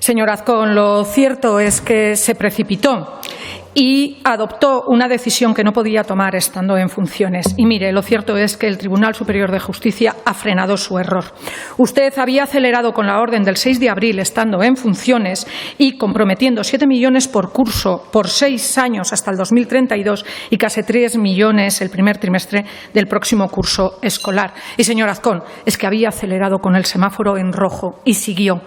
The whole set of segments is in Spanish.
Señor Azcón, lo cierto es que se precipitó y adoptó una decisión que no podía tomar estando en funciones. Y mire, lo cierto es que el Tribunal Superior de Justicia ha frenado su error. Usted había acelerado con la orden del 6 de abril estando en funciones y comprometiendo 7 millones por curso por 6 años hasta el 2032 y casi 3 millones el primer trimestre del próximo curso escolar. Y, señor Azcón, es que había acelerado con el semáforo en rojo y siguió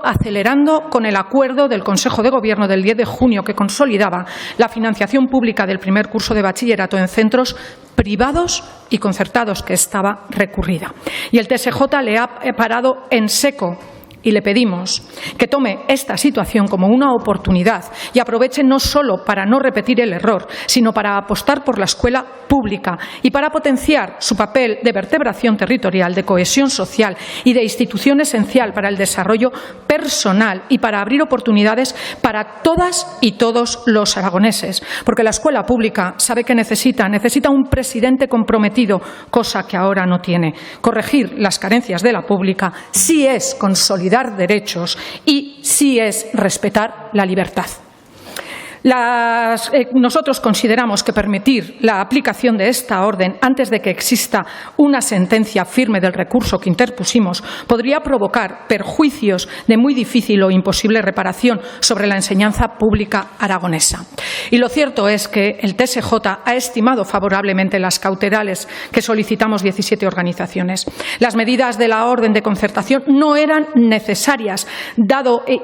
acelerando con el acuerdo del Consejo de Gobierno del 10 de junio que consolidaba la financiación pública del primer curso de bachillerato en centros privados y concertados, que estaba recurrida. Y el TSJ le ha parado en seco. Y le pedimos que tome esta situación como una oportunidad y aproveche no solo para no repetir el error, sino para apostar por la escuela pública y para potenciar su papel de vertebración territorial, de cohesión social y de institución esencial para el desarrollo personal y para abrir oportunidades para todas y todos los aragoneses. Porque la escuela pública sabe que necesita un presidente comprometido, cosa que ahora no tiene. Corregir las carencias de la pública sí es consolidar derechos y sí es respetar la libertad. Nosotros consideramos que permitir la aplicación de esta orden antes de que exista una sentencia firme del recurso que interpusimos podría provocar perjuicios de muy difícil o imposible reparación sobre la enseñanza pública aragonesa. Y lo cierto es que el TSJ ha estimado favorablemente las cautelares que solicitamos 17 organizaciones. Las medidas de la orden de concertación no eran necesarias,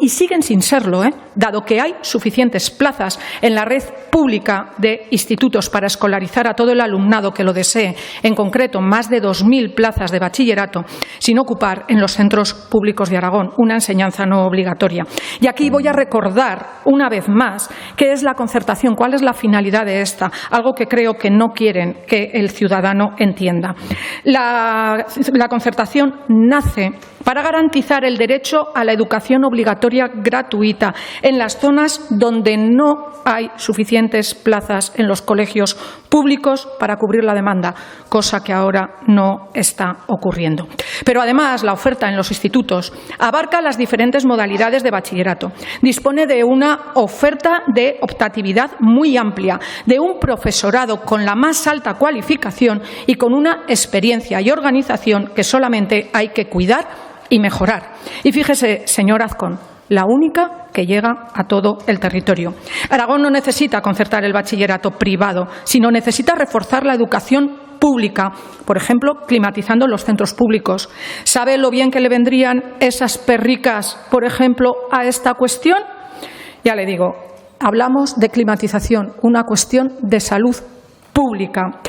y siguen sin serlo, dado que hay suficientes plazas en la red pública de institutos para escolarizar a todo el alumnado que lo desee, en concreto más de 2.000 plazas de bachillerato, sin ocupar en los centros públicos de Aragón una enseñanza no obligatoria. Y aquí voy a recordar una vez más qué es la concertación, cuál es la finalidad de esta, algo que creo que no quieren que el ciudadano entienda. La concertación nace para garantizar el derecho a la educación obligatoria gratuita en las zonas donde no hay suficientes plazas en los colegios públicos para cubrir la demanda, cosa que ahora no está ocurriendo. Pero además la oferta en los institutos abarca las diferentes modalidades de bachillerato, dispone de una oferta de optatividad muy amplia, de un profesorado con la más alta cualificación y con una experiencia y organización que solamente hay que cuidar y mejorar. Y fíjese, señor Azcón, la única que llega a todo el territorio. Aragón no necesita concertar el bachillerato privado, sino necesita reforzar la educación pública, por ejemplo, climatizando los centros públicos. ¿Sabe lo bien que le vendrían esas perricas, por ejemplo, a esta cuestión? Ya le digo, hablamos de climatización, una cuestión de salud pública.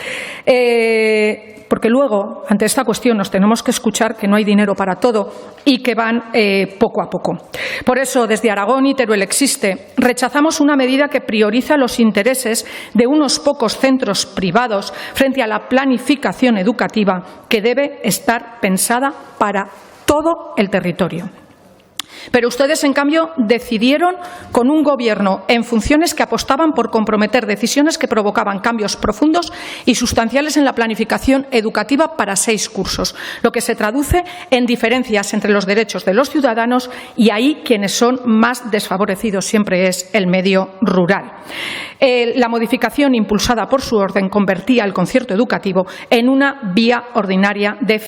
Porque luego, ante esta cuestión, nos tenemos que escuchar que no hay dinero para todo y que van poco a poco. Por eso, desde Aragón y Teruel Existe, rechazamos una medida que prioriza los intereses de unos pocos centros privados frente a la planificación educativa que debe estar pensada para todo el territorio. Pero ustedes, en cambio, decidieron con un gobierno en funciones que apostaban por comprometer decisiones que provocaban cambios profundos y sustanciales en la planificación educativa para 6 cursos, lo que se traduce en diferencias entre los derechos de los ciudadanos y ahí quienes son más desfavorecidos siempre es el medio rural. La modificación impulsada por su orden convertía el concierto educativo en una vía ordinaria de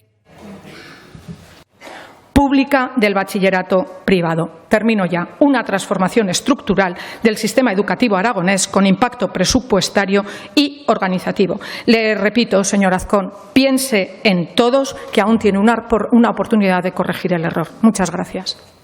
pública del bachillerato privado. Termino ya. Una transformación estructural del sistema educativo aragonés con impacto presupuestario y organizativo. Le repito, señor Azcón, piense en todos que aún tiene una oportunidad de corregir el error. Muchas gracias.